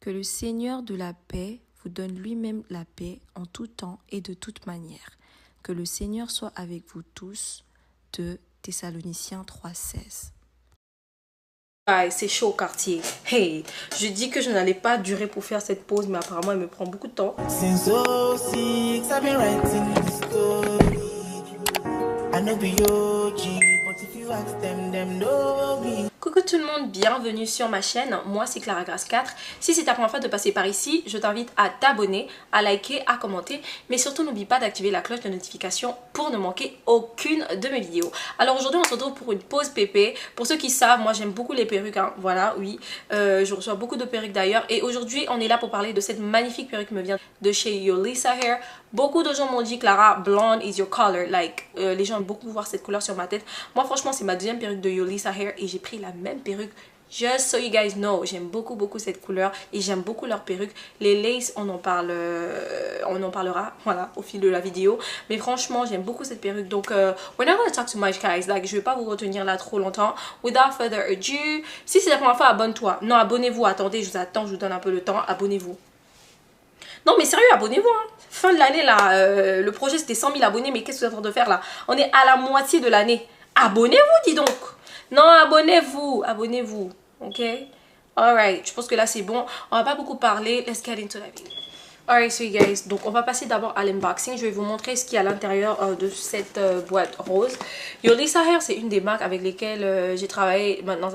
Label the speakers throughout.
Speaker 1: Que le Seigneur de la paix vous donne lui-même la paix en tout temps et de toute manière. Que le Seigneur soit avec vous tous. De Thessaloniciens 3,16.
Speaker 2: C'est chaud au quartier. Hey, je dis que je n'allais pas durer pour faire cette pause, mais apparemment elle me prend beaucoup de temps.
Speaker 3: Since '06, I've been writing this story. I know be OG, but if you ask them know me.
Speaker 2: Coucou tout le monde, bienvenue sur ma chaîne, moi c'est Clara Grace 4. Si c'est ta première fois de passer par ici, je t'invite à t'abonner, à liker, à commenter, mais surtout n'oublie pas d'activer la cloche de notification pour ne manquer aucune de mes vidéos. Alors aujourd'hui on se retrouve pour une pause pépé. Pour ceux qui savent, moi j'aime beaucoup les perruques, hein. Voilà, oui, je reçois beaucoup de perruques d'ailleurs. Et aujourd'hui on est là pour parler de cette magnifique perruque qui me vient de chez Yolisa Hair. Beaucoup de gens m'ont dit Clara, blonde is your color, like les gens aiment beaucoup voir cette couleur sur ma tête. Moi franchement c'est ma deuxième perruque de Yolisa Hair et j'ai pris la même perruque. Just so you guys know, j'aime beaucoup cette couleur et j'aime beaucoup leur perruque. Les laces, on en parlera, voilà, au fil de la vidéo. Mais franchement, j'aime beaucoup cette perruque. Donc, we're not gonna talk too much, guys. Like, je vais pas vous retenir là trop longtemps. Without further ado, si c'est la première fois, abonne-toi. Non, abonnez-vous. Attendez, je vous attends, je vous donne un peu de temps. Abonnez-vous. Non mais sérieux, abonnez-vous, hein. Fin de l'année là, le projet c'était 100 000 abonnés, mais qu'est-ce que vous êtes en train de faire là? On est à la moitié de l'année. Abonnez-vous, dis donc. Non, abonnez-vous, abonnez-vous, ok? Alright, je pense que là c'est bon. On va pas beaucoup parler, let's get into the video. Alright, so you guys, donc on va passer d'abord à l'unboxing. Je vais vous montrer ce qu'il y a à l'intérieur de cette boîte rose. Yolisa Hair, c'est une des marques avec lesquelles j'ai travaillé. Maintenant,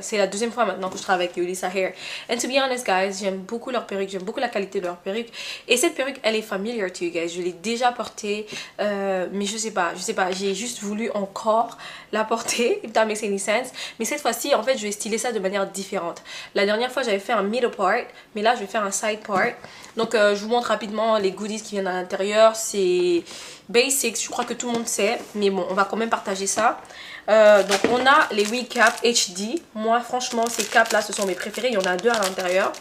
Speaker 2: c'est la deuxième fois maintenant que je travaille avec Yolisa Hair. And to be honest, guys, j'aime beaucoup leur perruque, j'aime beaucoup la qualité de leur perruque. Et cette perruque, elle est familiar to you guys. Je l'ai déjà portée, mais je sais pas, j'ai juste voulu encore la porter, if that makes any sense. Mais cette fois-ci, en fait, je vais styler ça de manière différente. La dernière fois, j'avais fait un middle part, mais là, je vais faire un side part. Donc je vous montre rapidement les goodies qui viennent à l'intérieur. C'est basics, je crois que tout le monde sait. Mais bon, on va quand même partager ça. Donc on a les recaps HD. Moi franchement ces caps là ce sont mes préférés. Il y en a deux à l'intérieur.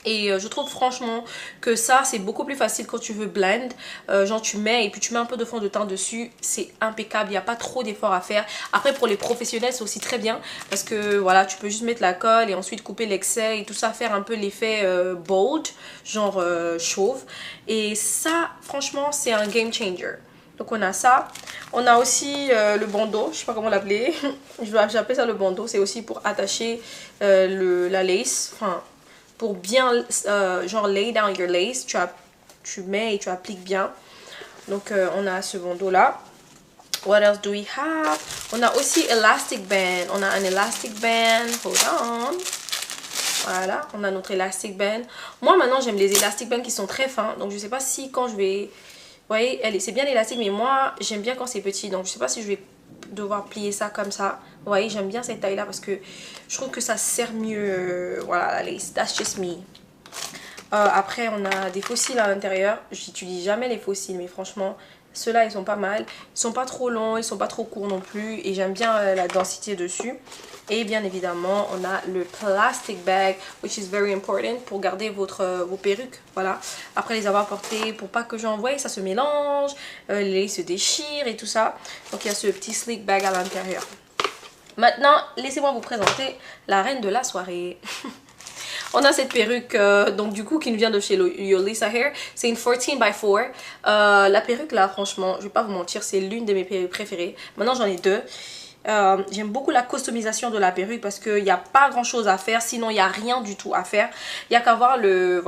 Speaker 2: Et je trouve franchement que ça c'est beaucoup plus facile quand tu veux blend. Genre tu mets et puis tu mets un peu de fond de teint dessus. C'est impeccable, il n'y a pas trop d'efforts à faire. Après pour les professionnels c'est aussi très bien. Parce que voilà tu peux juste mettre la colle et ensuite couper l'excès et tout ça. Faire un peu l'effet bold, genre chauve. Et ça franchement c'est un game changer. Donc on a ça. On a aussi le bandeau, je sais pas comment l'appeler. J'appelle ça le bandeau. C'est aussi pour attacher la lace. Enfin pour bien genre lay down your lace, tu mets et tu appliques bien. Donc on a ce bandeau là. What else do we have? On a aussi elastic band. On a un elastic band. Hold on. Voilà, on a notre elastic band. Moi maintenant j'aime les elastic bands qui sont très fins. Donc je sais pas si quand je vais... Vous voyez, c'est bien élastique, mais moi j'aime bien quand c'est petit. Donc je sais pas si je vais devoir plier ça comme ça. Vous voyez, j'aime bien cette taille là parce que je trouve que ça sert mieux. Voilà, la lace, that's just me. Après on a des fossiles à l'intérieur. J'utilise jamais les fossiles, mais franchement ceux-là ils sont pas mal. Ils sont pas trop longs, ils sont pas trop courts non plus. Et j'aime bien la densité dessus. Et bien évidemment on a le plastic bag, which is very important pour garder vos perruques. Voilà, après les avoir portées, pour pas que j'envoie ça se mélange, les se déchirent et tout ça. Donc il y a ce petit slick bag à l'intérieur. Maintenant laissez-moi vous présenter la reine de la soirée. On a cette perruque donc du coup qui nous vient de chez Yolisa Hair. C'est une 14x4. La perruque là franchement je vais pas vous mentir, c'est l'une de mes perruques préférées. Maintenant j'en ai deux. J'aime beaucoup la customisation de la perruque parce qu'il n'y a pas grand chose à faire, sinon il n'y a rien du tout à faire. Il n'y a qu'à voir le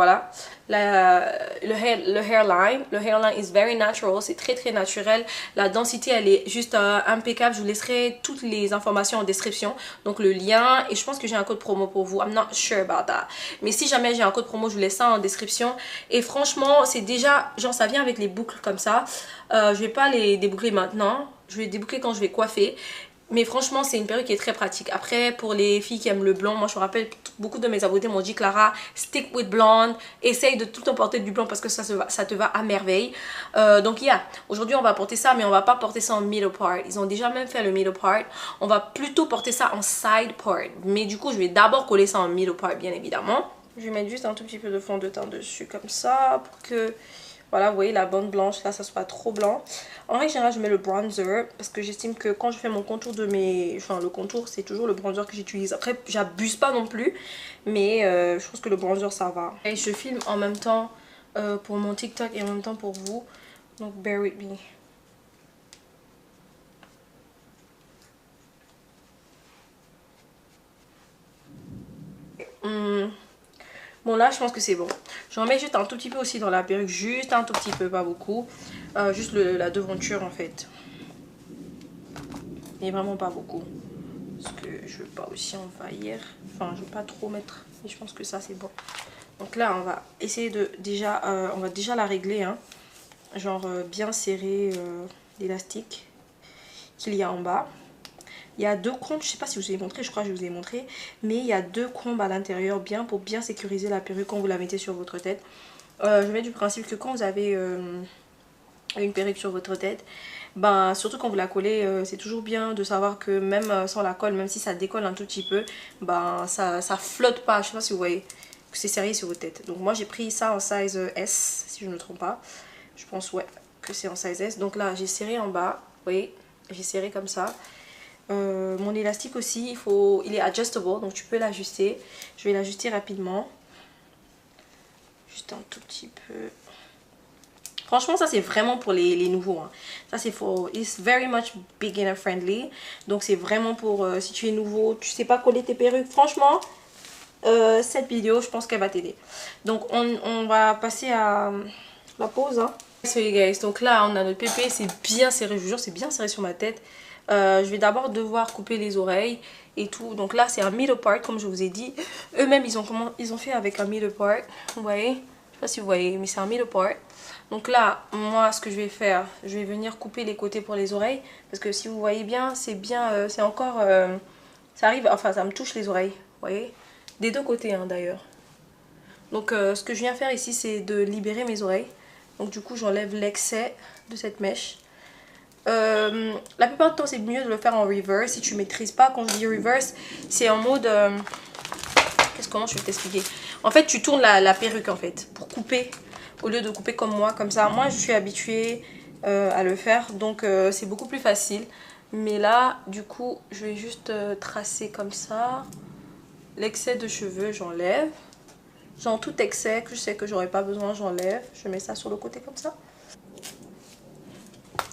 Speaker 2: hairline. Le hairline is very natural, c'est très naturel. La densité elle est juste impeccable. Je vous laisserai toutes les informations en description, donc le lien, et je pense que j'ai un code promo pour vous. I'm not sure about that, mais si jamais j'ai un code promo je vous laisse ça en description. Et franchement c'est déjà, genre ça vient avec les boucles comme ça. Je vais pas les déboucler maintenant, je vais les déboucler quand je vais coiffer. Mais franchement c'est une perruque qui est très pratique. Après pour les filles qui aiment le blond, moi je me rappelle beaucoup de mes abonnés m'ont dit Clara, stick with blonde, essaye de tout le temps porter du blond parce que ça te va à merveille. Donc aujourd'hui on va porter ça, mais on va pas porter ça en middle part. Ils ont déjà même fait le middle part. On va plutôt porter ça en side part. Mais du coup je vais d'abord coller ça en middle part bien évidemment. Je vais mettre juste un tout petit peu de fond de teint dessus comme ça pour que Voilà, vous voyez la bande blanche, là ça soit trop blanc. En règle générale, je mets le bronzer parce que j'estime que quand je fais mon contour de mes... Enfin, le contour, c'est toujours le bronzer que j'utilise. Après, j'abuse pas non plus, mais je pense que le bronzer, ça va. Et je filme en même temps pour mon TikTok et en même temps pour vous. Donc, bear with me. Bon là je pense que c'est bon. J'en mets juste un tout petit peu aussi dans la perruque. Juste un tout petit peu, pas beaucoup. Juste la devanture en fait. Mais vraiment pas beaucoup. Parce que je veux pas aussi envahir. Enfin je veux pas trop mettre. Mais je pense que ça c'est bon. Donc là on va essayer de déjà... on va déjà la régler. Hein. Genre bien serrer l'élastique qu'il y a en bas. Il y a deux combes, je sais pas si je vous ai montré, je crois que je vous ai montré. Mais il y a deux combes à l'intérieur bien pour bien sécuriser la perruque quand vous la mettez sur votre tête. Je mets du principe que quand vous avez une perruque sur votre tête, ben, surtout quand vous la collez, c'est toujours bien de savoir que même sans la colle, même si ça décolle un tout petit peu, ben, ça flotte pas. Je sais pas si vous voyez que c'est serré sur votre tête. Donc moi j'ai pris ça en size S, si je ne me trompe pas. Je pense ouais que c'est en size S. Donc là j'ai serré en bas, vous voyez, j'ai serré comme ça. Mon élastique aussi, il est adjustable, donc tu peux l'ajuster. Je vais l'ajuster rapidement. Juste un tout petit peu. Franchement, ça c'est vraiment pour les nouveaux. Hein. Ça c'est pour... It's very much beginner friendly. Donc c'est vraiment pour si tu es nouveau, tu sais pas coller tes perruques. Franchement, cette vidéo, je pense qu'elle va t'aider. Donc on va passer à la pause. Hein. So you guys, donc là on a notre pépé, c'est bien serré, je vous jure, c'est bien serré sur ma tête. Je vais d'abord devoir couper les oreilles et tout. Donc là c'est un middle part comme je vous ai dit. Eux-mêmes ils ont fait avec un middle part. Vous voyez, je sais pas si vous voyez, mais c'est un middle part. Donc là moi ce que je vais faire, je vais venir couper les côtés pour les oreilles. Parce que si vous voyez bien, c'est encore... ça arrive, enfin ça me touche les oreilles. Vous voyez, des deux côtés hein, d'ailleurs. Donc ce que je viens faire ici c'est de libérer mes oreilles. Donc du coup j'enlève l'excès de cette mèche. La plupart du temps c'est mieux de le faire en reverse si tu maîtrises pas. Quand je dis reverse c'est en mode comment je vais t'expliquer. En fait tu tournes la perruque en fait pour couper au lieu de couper comme moi, comme ça. Moi je suis habituée à le faire donc c'est beaucoup plus facile. Mais là du coup je vais juste tracer comme ça. L'excès de cheveux j'enlève. Genre tout excès que je sais que j'aurais pas besoin j'enlève. Je mets ça sur le côté comme ça.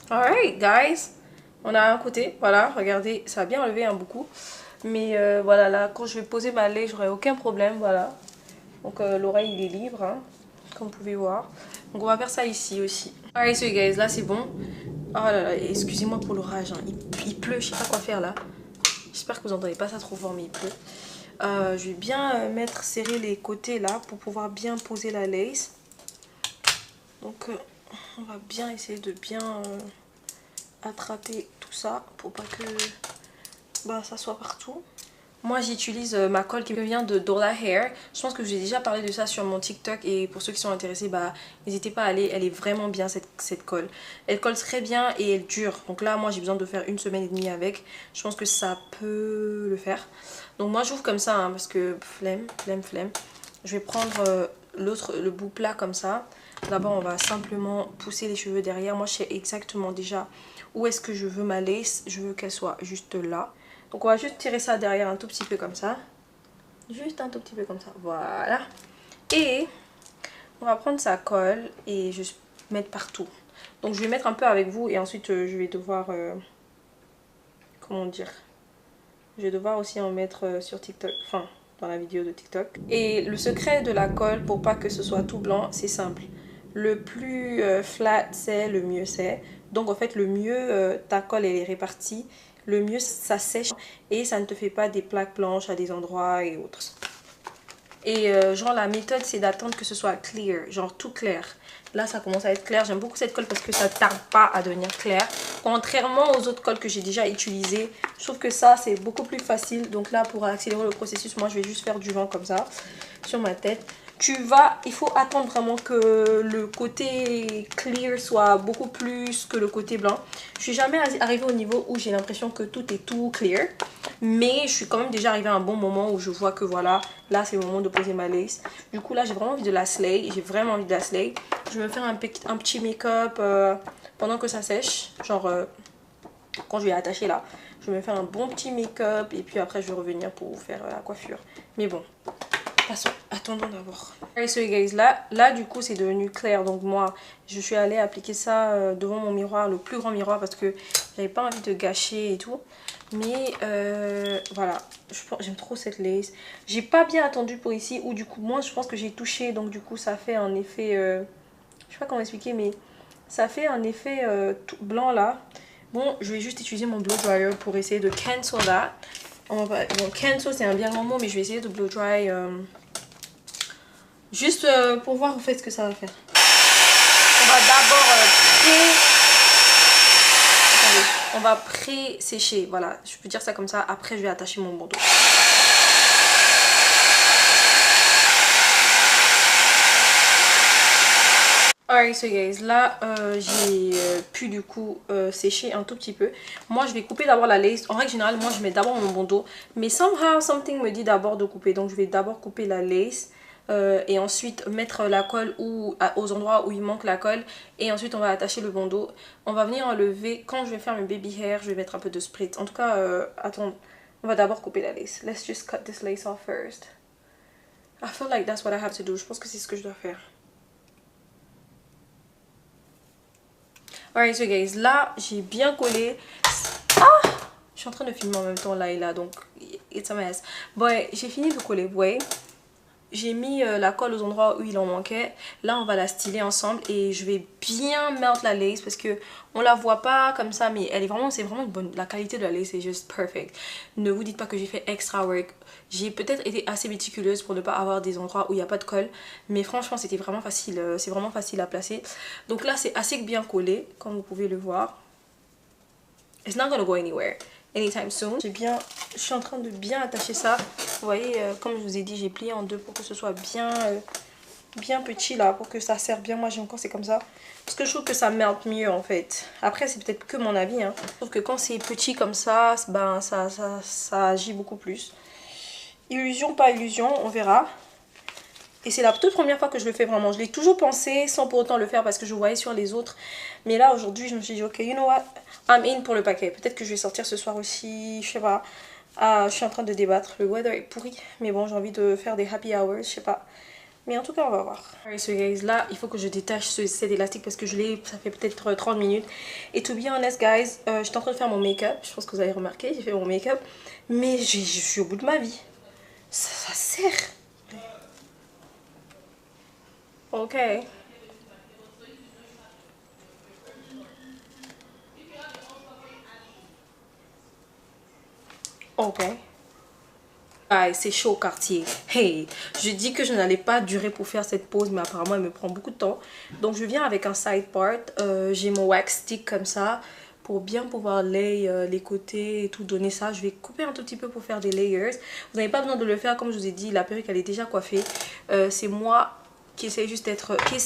Speaker 2: Alright guys, on a un côté, voilà, regardez, ça a bien levé hein, beaucoup. Mais voilà, là, quand je vais poser ma lait, j'aurai aucun problème, voilà. Donc l'oreille, il est libre, hein, comme vous pouvez voir. Donc on va faire ça ici aussi. Alright, so guys, là c'est bon. Oh là là, excusez-moi pour l'orage, hein. Il pleut, je sais pas quoi faire là. J'espère que vous n'entendez pas ça trop fort, mais il pleut. Je vais bien serrer les côtés là pour pouvoir bien poser la lace. Donc on va bien essayer de bien attraper tout ça pour pas que ça soit partout. Moi j'utilise ma colle qui vient de Dola Hair. Je pense que j'ai déjà parlé de ça sur mon TikTok et pour ceux qui sont intéressés, n'hésitez pas à aller. Elle est vraiment bien cette colle. Elle colle très bien et elle dure. Donc là moi j'ai besoin de faire 1 semaine et demie avec. Je pense que ça peut le faire. Donc moi j'ouvre comme ça hein, parce que flemme. Je vais prendre le bout plat comme ça. D'abord on va simplement pousser les cheveux derrière. Moi je sais exactement déjà où est-ce que je veux ma lace. Je veux qu'elle soit juste là. Donc on va juste tirer ça derrière un tout petit peu comme ça. Juste un tout petit peu comme ça. Voilà. Et on va prendre sa colle et juste mettre partout. Donc je vais mettre un peu avec vous et ensuite je vais devoir... comment dire? Je vais devoir aussi en mettre sur TikTok. Enfin, dans la vidéo de TikTok. Et le secret de la colle pour pas que ce soit tout blanc, c'est simple. Le plus flat c'est, le mieux c'est. Donc en fait le mieux ta colle elle est répartie, le mieux ça sèche et ça ne te fait pas des plaques blanches à des endroits et autres. Et genre la méthode c'est d'attendre que ce soit clear, genre tout clair. Là ça commence à être clair, j'aime beaucoup cette colle parce que ça tarde pas à devenir clair. Contrairement aux autres colles que j'ai déjà utilisées, je trouve que ça c'est beaucoup plus facile. Donc là pour accélérer le processus, moi je vais juste faire du vent comme ça sur ma tête. Il faut attendre vraiment que le côté clear soit beaucoup plus que le côté blanc. Je suis jamais arrivée au niveau où j'ai l'impression que tout est tout clear. Mais je suis quand même déjà arrivée à un bon moment où je vois que voilà, là c'est le moment de poser ma lace. Du coup là j'ai vraiment envie de la slay, j'ai vraiment envie de la slay. Je vais me faire un petit make-up pendant que ça sèche, genre quand je vais attacher là. Je vais me faire un bon petit make-up et puis après je vais revenir pour faire la coiffure. Mais bon, passons, attendons d'abord. Alright, so guys, là du coup c'est devenu clair. Donc moi je suis allée appliquer ça devant mon miroir, le plus grand miroir, parce que j'avais pas envie de gâcher et tout. Mais voilà, j'aime trop cette lace. J'ai pas bien attendu pour ici, ou du coup moi je pense que j'ai touché, donc du coup ça fait un effet, je sais pas comment expliquer, mais ça fait un effet tout blanc là. Bon, je vais juste utiliser mon blow dryer pour essayer de cancel that. Bon, cancel c'est un bien grand mot, mais je vais essayer de blow dry juste pour voir en fait ce que ça va faire. On va d'abord on va pré-sécher, voilà, je peux dire ça comme ça. Après je vais attacher mon bandeau. Alright, so guys, là j'ai pu du coup sécher un tout petit peu. Moi je vais couper d'abord la lace. En règle générale, moi je mets d'abord mon bandeau, mais somehow something me dit d'abord de couper. Donc je vais d'abord couper la lace et ensuite mettre la colle aux endroits où il manque la colle, et ensuite on va attacher le bandeau. On va venir enlever, quand je vais faire mes baby hair, je vais mettre un peu de spritz. En tout cas, attends, on va d'abord couper la lace. Let's just cut this lace off first. I feel like that's what I have to do. Je pense que c'est ce que je dois faire. Alright, so guys, là j'ai bien collé. Ah, je suis en train de filmer en même temps là et là, donc it's a mess. Bon, j'ai fini de coller, vous voyez. J'ai mis la colle aux endroits où il en manquait. Là on va la styler ensemble et je vais bien melt la lace parce que on la voit pas comme ça, mais elle est vraiment, c'est vraiment une bonne, la qualité de la lace est juste perfect. Ne vous dites pas que j'ai fait extra work. J'ai peut-être été assez méticuleuse pour ne pas avoir des endroits où il n'y a pas de colle, mais franchement c'était vraiment facile, c'est vraiment facile à placer. Donc là c'est assez bien collé, comme vous pouvez le voir. It's not gonna go anywhere anytime soon. Je suis en train de bien attacher ça. Vous voyez, comme je vous ai dit, j'ai plié en deux pour que ce soit bien petit là, pour que ça serre bien. Moi j'aime quand c'est comme ça, parce que je trouve que ça melt mieux en fait. Après c'est peut-être que mon avis, hein. Je trouve que quand c'est petit comme ça, ben ça agit beaucoup plus. Illusion, pas illusion, on verra. Et c'est la toute première fois que je le fais vraiment. Je l'ai toujours pensé sans pour autant le faire parce que je voyais sur les autres. Mais là aujourd'hui je me suis dit ok, you know what, I'm in pour le paquet. Peut-être que je vais sortir ce soir aussi, je sais pas. Ah, je suis en train de débattre, le weather est pourri. Mais bon, j'ai envie de faire des happy hours, je sais pas. Mais en tout cas on va voir. Alright, so guys, là il faut que je détache cet élastique parce que je l'ai, ça fait peut-être 30 minutes. Et to be honest guys, j'étais en train de faire mon make-up. Je pense que vous avez remarqué, j'ai fait mon make-up. Mais je suis au bout de ma vie. Ça serre. Ok. Ok. Ah, c'est chaud Cartier. Hey, je dis que je n'allais pas durer pour faire cette pause, mais apparemment elle me prend beaucoup de temps. Donc je viens avec un side part. J'ai mon wax stick comme ça pour bien pouvoir lay les côtés et tout, donner ça. Je vais couper un tout petit peu pour faire des layers. Vous n'avez pas besoin de le faire, comme je vous ai dit, la perruque elle est déjà coiffée. C'est moi qui essaie juste d'être, qui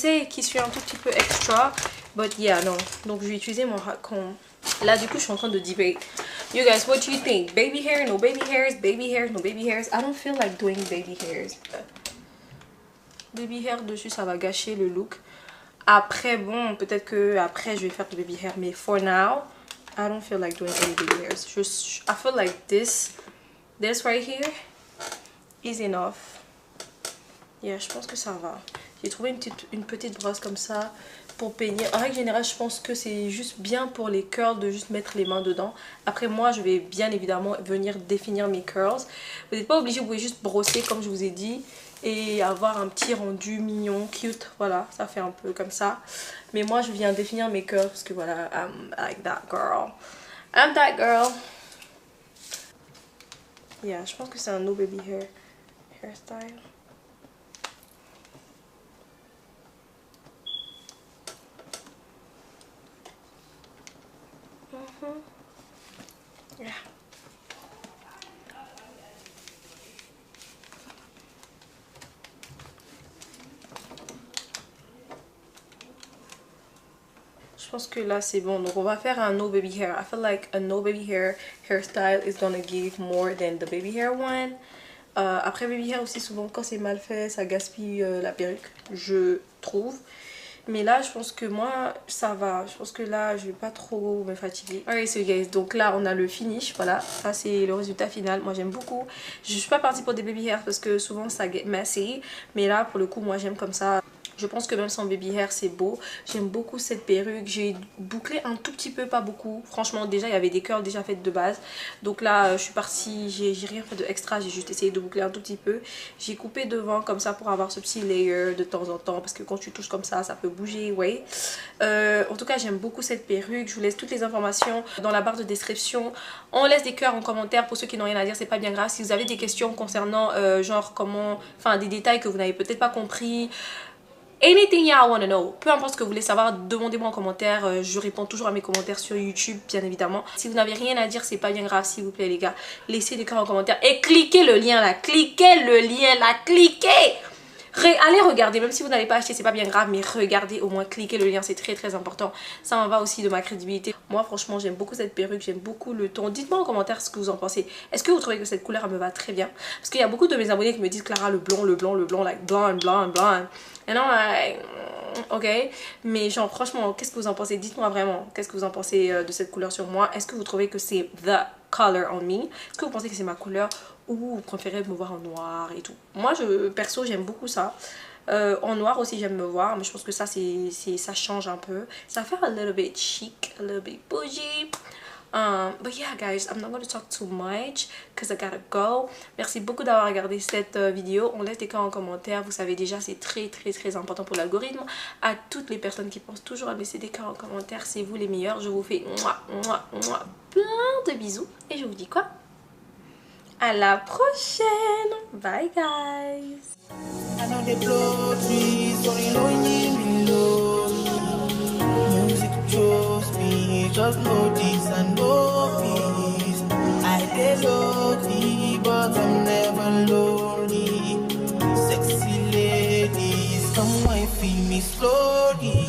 Speaker 2: suis un tout petit peu extra, but yeah, non. Donc je vais utiliser mon hot comb. Là du coup je suis en train de debate. You guys, what do you think? Baby hair, no baby hairs, baby hairs, no baby hairs. I don't feel like doing baby hairs. Baby hair dessus ça va gâcher le look. Après bon, peut-être que après je vais faire du baby hair, mais for now I don't feel like doing any baby hairs. I feel like this right here is enough. Yeah, je pense que ça va. J'ai trouvé une petite brosse comme ça pour peigner. En règle générale, je pense que c'est juste bien pour les curls de juste mettre les mains dedans. Après, moi, je vais bien évidemment venir définir mes curls. Vous n'êtes pas obligé, vous pouvez juste brosser comme je vous ai dit et avoir un petit rendu mignon, cute. Voilà, ça fait un peu comme ça. Mais moi, je viens définir mes curls parce que voilà, I'm like that girl. I'm that girl. Yeah, je pense que c'est un no baby hairstyle. Yeah. Je Je pense que là c'est bon. Donc on va faire un no baby hair. I feel like a no baby hair hairstyle is gonna give more than the baby hair one. Après baby hair aussi, souvent quand c'est mal fait, ça gaspille la perruque, je trouve. Mais là, je pense que moi, ça va. Je pense que là, je vais pas trop me fatiguer. Alright, so guys, donc là, on a le finish. Voilà, ça c'est le résultat final. Moi, j'aime beaucoup. Je suis pas partie pour des baby hair parce que souvent, ça get messy. Mais là, pour le coup, moi, j'aime comme ça. Je pense que même sans baby hair, c'est beau. J'aime beaucoup cette perruque. J'ai bouclé un tout petit peu, pas beaucoup. Franchement, déjà, il y avait des curls déjà faites de base. Donc là, je suis partie, j'ai rien fait de extra. J'ai juste essayé de boucler un tout petit peu. J'ai coupé devant comme ça pour avoir ce petit layer de temps en temps. Parce que quand tu touches comme ça peut bouger, ouais. En tout cas, j'aime beaucoup cette perruque. Je vous laisse toutes les informations dans la barre de description. On laisse des cœurs en commentaire pour ceux qui n'ont rien à dire. C'est pas bien grave. Si vous avez des questions concernant genre comment, enfin des détails que vous n'avez peut-être pas compris, anything y'all wanna know, peu importe ce que vous voulez savoir, demandez-moi en commentaire. Je réponds toujours à mes commentaires sur YouTube, bien évidemment. Si vous n'avez rien à dire, c'est pas bien grave, s'il vous plaît les gars. Laissez des cœurs en commentaire et cliquez le lien là, cliquez le lien là, cliquez. Allez regarder, même si vous n'avez pas acheté, c'est pas bien grave, mais regardez, au moins cliquez le lien, c'est très très important. Ça en va aussi de ma crédibilité. Moi franchement, j'aime beaucoup cette perruque, j'aime beaucoup le ton. Dites-moi en commentaire ce que vous en pensez. Est-ce que vous trouvez que cette couleur elle me va très bien? Parce qu'il y a beaucoup de mes abonnés qui me disent Clara, le blanc, like blonde. Et non, ok. Mais genre franchement, qu'est-ce que vous en pensez? Dites-moi vraiment, qu'est-ce que vous en pensez de cette couleur sur moi? Est-ce que vous trouvez que c'est the color on me? Est-ce que vous pensez que c'est ma couleur? Ou vous préférez me voir en noir et tout? Moi, perso, j'aime beaucoup ça. En noir aussi, j'aime me voir. Mais je pense que ça, ça change un peu. Ça fait a little bit chic, a little bit bougie. But yeah, guys, I'm not going to talk too much because I gotta go. Merci beaucoup d'avoir regardé cette vidéo. On laisse des cas en commentaire. Vous savez déjà, c'est très, très, très important pour l'algorithme. À toutes les personnes qui pensent toujours à laisser des cas en commentaire, c'est vous les meilleurs. Je vous fais plein de bisous. Et je vous dis quoi? À la prochaine. Bye guys.
Speaker 3: I know they blow trees, only knowing me low. Music chose me, just know this and know peace. I dey lonely, but I'm never lonely. Sexy ladies, come and feel me slowly.